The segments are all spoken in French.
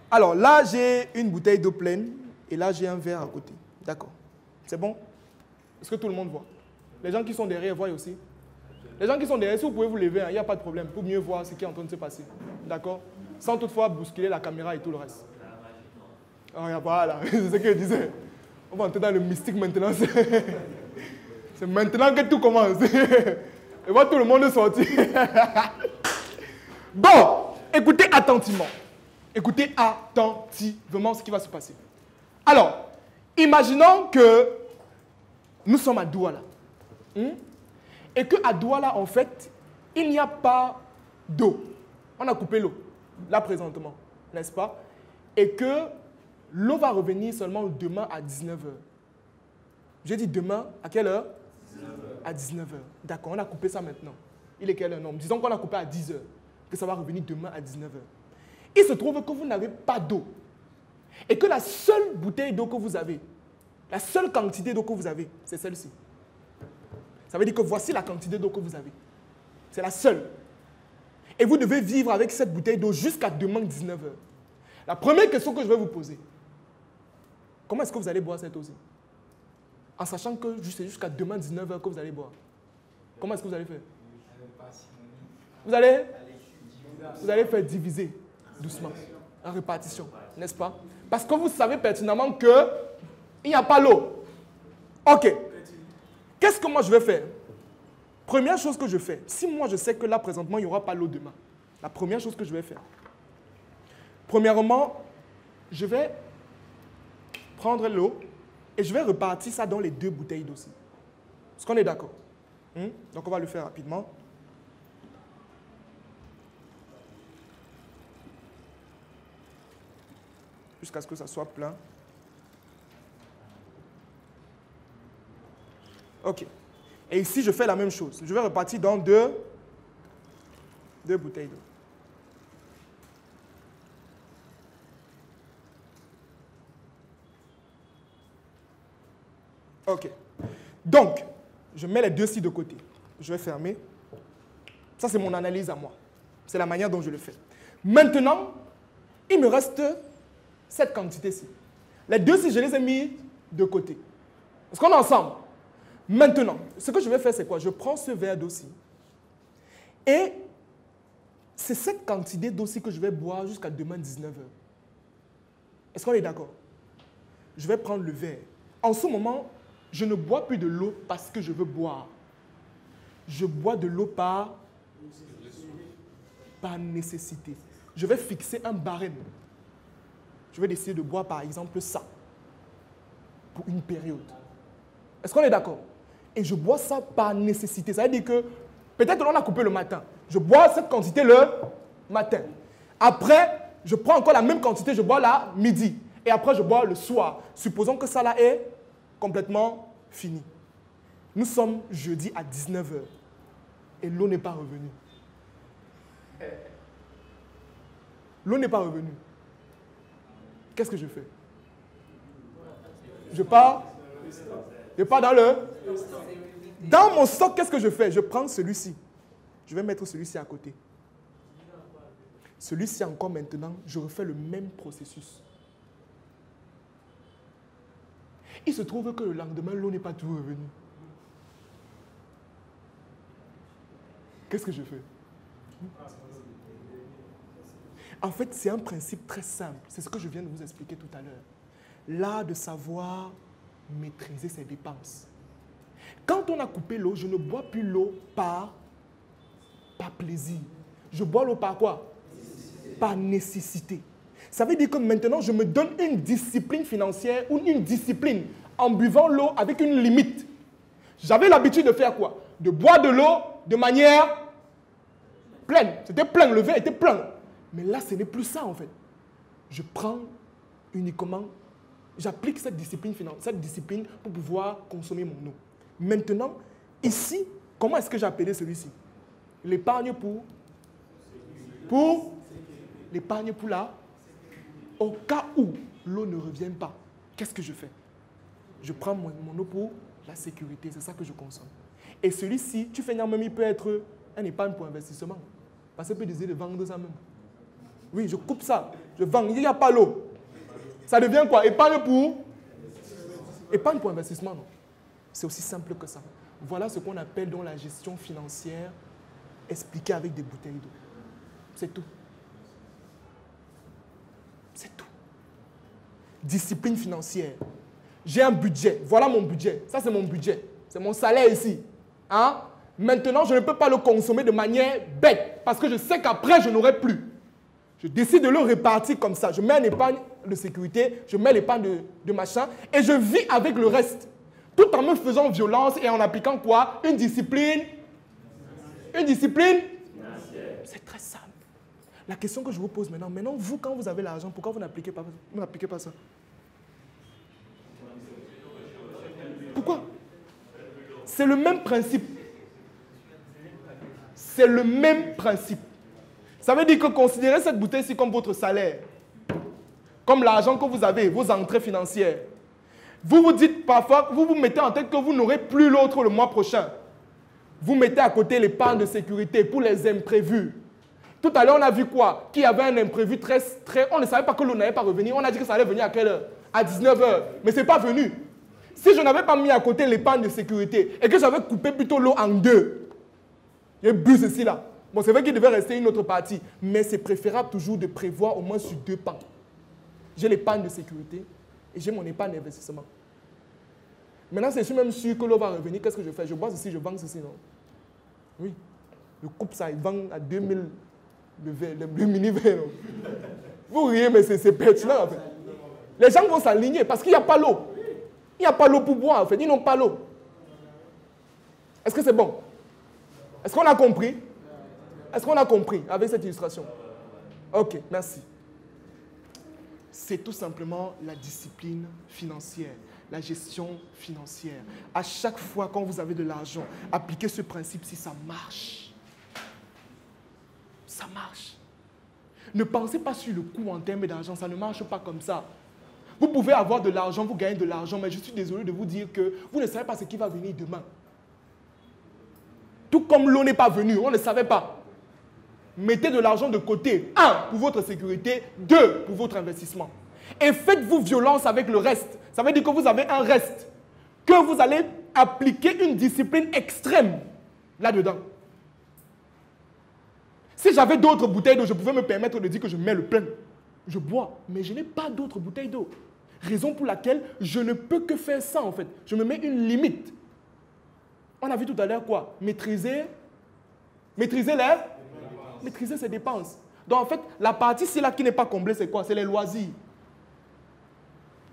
Alors là, j'ai une bouteille d'eau pleine et là, j'ai un verre à côté. D'accord. C'est bon? Est-ce que tout le monde voit? Les gens qui sont derrière voient aussi? Les gens qui sont derrière, si vous pouvez vous lever, il n'y a pas de problème pour mieux voir ce qui est en train de se passer. D'accord? Sans toutefois bousculer la caméra et tout le reste. Ah, voilà, c'est ce que je disais. On va entrer dans le mystique maintenant. C'est maintenant que tout commence. Et voir tout le monde sortir. Bon, écoutez attentivement. Écoutez attentivement ce qui va se passer. Alors, imaginons que nous sommes à Douala. Et qu'à Douala, en fait, il n'y a pas d'eau. On a coupé l'eau, là présentement, n'est-ce pas? Et que l'eau va revenir seulement demain à 19h. J'ai dit demain, à quelle heure? 19h. À 19h. D'accord, on a coupé ça maintenant. Il est quelle heure? Non, disons qu'on a coupé à 10h, que ça va revenir demain à 19h. Il se trouve que vous n'avez pas d'eau. Et que la seule bouteille d'eau que vous avez, la seule quantité d'eau que vous avez, c'est celle-ci. Ça veut dire que voici la quantité d'eau que vous avez. C'est la seule. Et vous devez vivre avec cette bouteille d'eau jusqu'à demain 19h. La première question que je vais vous poser, comment est-ce que vous allez boire cette eau-ci? En sachant que c'est jusqu'à demain 19h que vous allez boire. Comment est-ce que vous allez faire? Vous allez faire diviser doucement, en répartition, n'est-ce pas? Parce que vous savez pertinemment qu'il n'y a pas l'eau. Ok. Qu'est-ce que moi je vais faire? Première chose que je fais, si moi je sais que là présentement il n'y aura pas l'eau demain, la première chose que je vais faire, premièrement, je vais prendre l'eau et je vais repartir ça dans les 2 bouteilles d'eau aussi. Est-ce qu'on est d'accord? Donc on va le faire rapidement. Jusqu'à ce que ça soit plein. Ok. Et ici, je fais la même chose. Je vais repartir dans 2 bouteilles d'eau. Ok. Donc, je mets les 2-ci de côté. Je vais fermer. Ça, c'est mon analyse à moi. C'est la manière dont je le fais. Maintenant, il me reste cette quantité-ci. Les 2-ci, je les ai mis de côté. Est-ce qu'on est ensemble? Maintenant, ce que je vais faire, c'est quoi? Je prends ce verre d'eau-ci et c'est cette quantité d'eau-ci que je vais boire jusqu'à demain 19h. Est-ce qu'on est d'accord? Je vais prendre le verre. En ce moment, je ne bois plus de l'eau parce que je veux boire. Je bois de l'eau par nécessité. Je vais fixer un barème. Je vais décider de boire par exemple ça pour une période. Est-ce qu'on est d'accord? Et je bois ça par nécessité. Ça veut dire que peut-être qu'on a coupé le matin. Je bois cette quantité le matin. Après, je prends encore la même quantité, je bois là midi. Et après, je bois le soir. Supposons que ça là est complètement fini. Nous sommes jeudi à 19h. Et l'eau n'est pas revenue. L'eau n'est pas revenue. Qu'est-ce que je fais? Je pars dans le... Dans mon stock, qu'est-ce que je fais? Je prends celui-ci. Je vais mettre celui-ci à côté. Celui-ci encore maintenant, je refais le même processus. Il se trouve que le lendemain, l'eau n'est pas toujours revenue. Qu'est-ce que je fais? En fait, c'est un principe très simple. C'est ce que je viens de vous expliquer tout à l'heure. L'art de savoir maîtriser ses dépenses. Quand on a coupé l'eau, je ne bois plus l'eau par plaisir. Je bois l'eau par quoi? Par nécessité. Ça veut dire que maintenant, je me donne une discipline financière ou une discipline en buvant l'eau avec une limite. J'avais l'habitude de faire quoi? De boire de l'eau de manière pleine. C'était plein, le verre était plein. Mais là, ce n'est plus ça en fait. Je prends uniquement, j'applique cette discipline pour pouvoir consommer mon eau. Maintenant, ici, comment est-ce que j'ai appelé celui-ci? L'épargne l'épargne pour là, au cas où l'eau ne revient pas, qu'est-ce que je fais? Je prends mon eau pour la sécurité, c'est ça que je consomme. Et celui-ci, tu fais même, il peut être un épargne pour investissement. Parce que peut décider de vendre ça même. Oui, je coupe ça. Je vends. Il n'y a pas l'eau. Ça devient quoi? Épargne pour investissement, non? C'est aussi simple que ça. Voilà ce qu'on appelle dans la gestion financière expliquée avec des bouteilles d'eau. C'est tout. C'est tout. Discipline financière. J'ai un budget. Voilà mon budget. Ça, c'est mon budget. C'est mon salaire ici. Hein? Maintenant, je ne peux pas le consommer de manière bête parce que je sais qu'après, je n'aurai plus. Je décide de le répartir comme ça. Je mets une épargne de sécurité, je mets l'épargne de machin et je vis avec le reste. Tout en me faisant violence et en appliquant quoi? Une discipline. Une discipline. C'est très simple. La question que je vous pose maintenant, vous, quand vous avez l'argent, pourquoi vous n'appliquez pas ça? Pourquoi? C'est le même principe. C'est le même principe. Ça veut dire que considérez cette bouteille-ci comme votre salaire, comme l'argent que vous avez, vos entrées financières. Vous vous dites parfois, vous vous mettez en tête que vous n'aurez plus l'autre le mois prochain. Vous mettez à côté l'épargne de sécurité pour les imprévus. Tout à l'heure, on a vu quoi? Qu'il y avait un imprévu très... On ne savait pas que l'eau n'allait pas revenir. On a dit que ça allait venir à quelle heure? À 19 h. Mais ce n'est pas venu. Si je n'avais pas mis à côté l'épargne de sécurité et que j'avais coupé plutôt l'eau en deux, j'ai bu ceci là. Bon, c'est vrai qu'il devait rester une autre partie, mais c'est préférable toujours de prévoir au moins sur deux pans. J'ai l'épargne de sécurité et j'ai mon épargne d'investissement. Maintenant, c'est même sûr que l'eau va revenir. Qu'est-ce que je fais? Je bois ceci, je vends ceci, non? Oui. Je coupe ça, il vend à 2000 le mini-verre. Vous riez, mais c'est pertinent en fait. Les gens vont s'aligner parce qu'il n'y a pas l'eau. Il n'y a pas l'eau pour boire, en fait. Ils n'ont pas l'eau. Est-ce que c'est bon? Est-ce qu'on a compris? Est-ce qu'on a compris avec cette illustration? Ok, merci. C'est tout simplement la discipline financière, la gestion financière. À chaque fois quand vous avez de l'argent, appliquez ce principe si ça marche. Ça marche. Ne pensez pas sur le coût en termes d'argent, ça ne marche pas comme ça. Vous pouvez avoir de l'argent, vous gagnez de l'argent, mais je suis désolé de vous dire que vous ne savez pas ce qui va venir demain. Tout comme l'eau n'est pas venue, on ne savait pas. Mettez de l'argent de côté. 1, pour votre sécurité. 2, pour votre investissement. Et faites-vous violence avec le reste. Ça veut dire que vous avez un reste. Que vous allez appliquer une discipline extrême là-dedans. Si j'avais d'autres bouteilles d'eau, je pouvais me permettre de dire que je mets le plein. Je bois, mais je n'ai pas d'autres bouteilles d'eau. Raison pour laquelle je ne peux que faire ça en fait. Je me mets une limite. On a vu tout à l'heure quoi? Maîtriser ses dépenses. Donc en fait, la partie ici là qui n'est pas comblée, c'est quoi? C'est les loisirs.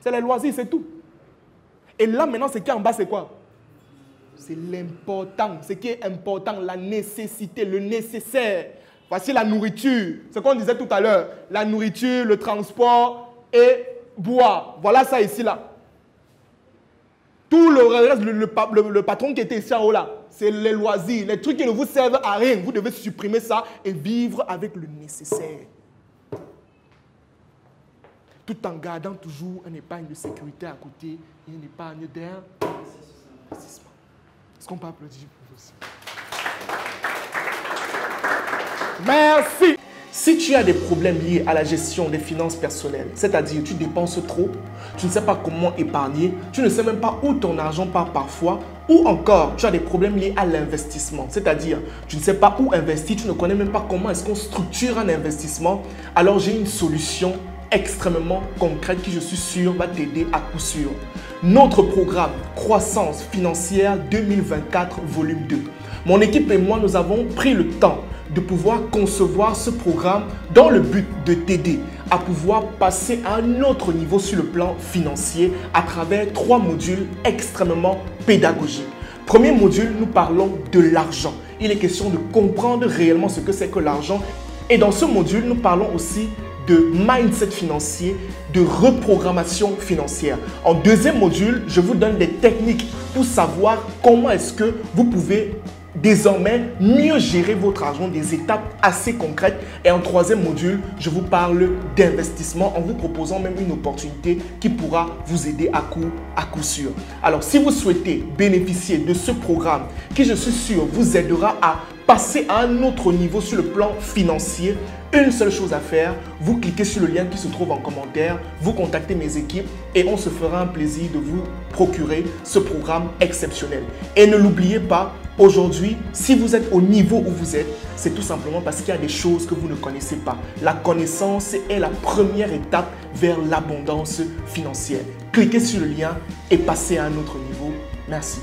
C'est les loisirs, c'est tout. Et là maintenant, ce qui est en bas, c'est quoi? C'est l'important. Ce qui est important, la nécessité, le nécessaire. Voici la nourriture. Ce qu'on disait tout à l'heure. La nourriture, le transport et boire. Voilà ça ici là. Tout le reste, le patron qui était ici en haut là, c'est les loisirs, les trucs qui ne vous servent à rien. Vous devez supprimer ça et vivre avec le nécessaire. Tout en gardant toujours une épargne de sécurité à côté et une épargne d'investissement. Est-ce qu'on peut applaudir pour vous aussi? Merci. Si tu as des problèmes liés à la gestion des finances personnelles, c'est-à-dire tu dépenses trop, tu ne sais pas comment épargner, tu ne sais même pas où ton argent part parfois, ou encore tu as des problèmes liés à l'investissement, c'est-à-dire tu ne sais pas où investir, tu ne connais même pas comment est-ce qu'on structure un investissement, alors j'ai une solution extrêmement concrète qui, je suis sûr, va t'aider à coup sûr. Notre programme Croissance financière 2024 volume 2. Mon équipe et moi, nous avons pris le temps de pouvoir concevoir ce programme dans le but de t'aider à pouvoir passer à un autre niveau sur le plan financier à travers 3 modules extrêmement pédagogiques. Premier module, nous parlons de l'argent. Il est question de comprendre réellement ce que c'est que l'argent. Et dans ce module, nous parlons aussi de mindset financier, de reprogrammation financière. En deuxième module, je vous donne des techniques pour savoir comment est-ce que vous pouvez désormais mieux gérer votre argent, des étapes assez concrètes. Et en troisième module, je vous parle d'investissement en vous proposant même une opportunité qui pourra vous aider à coup sûr. Alors, si vous souhaitez bénéficier de ce programme qui, je suis sûr, vous aidera à passer à un autre niveau sur le plan financier, une seule chose à faire, vous cliquez sur le lien qui se trouve en commentaire, vous contactez mes équipes et on se fera un plaisir de vous procurer ce programme exceptionnel. Et ne l'oubliez pas, aujourd'hui, si vous êtes au niveau où vous êtes, c'est tout simplement parce qu'il y a des choses que vous ne connaissez pas. La connaissance est la première étape vers l'abondance financière. Cliquez sur le lien et passez à un autre niveau. Merci.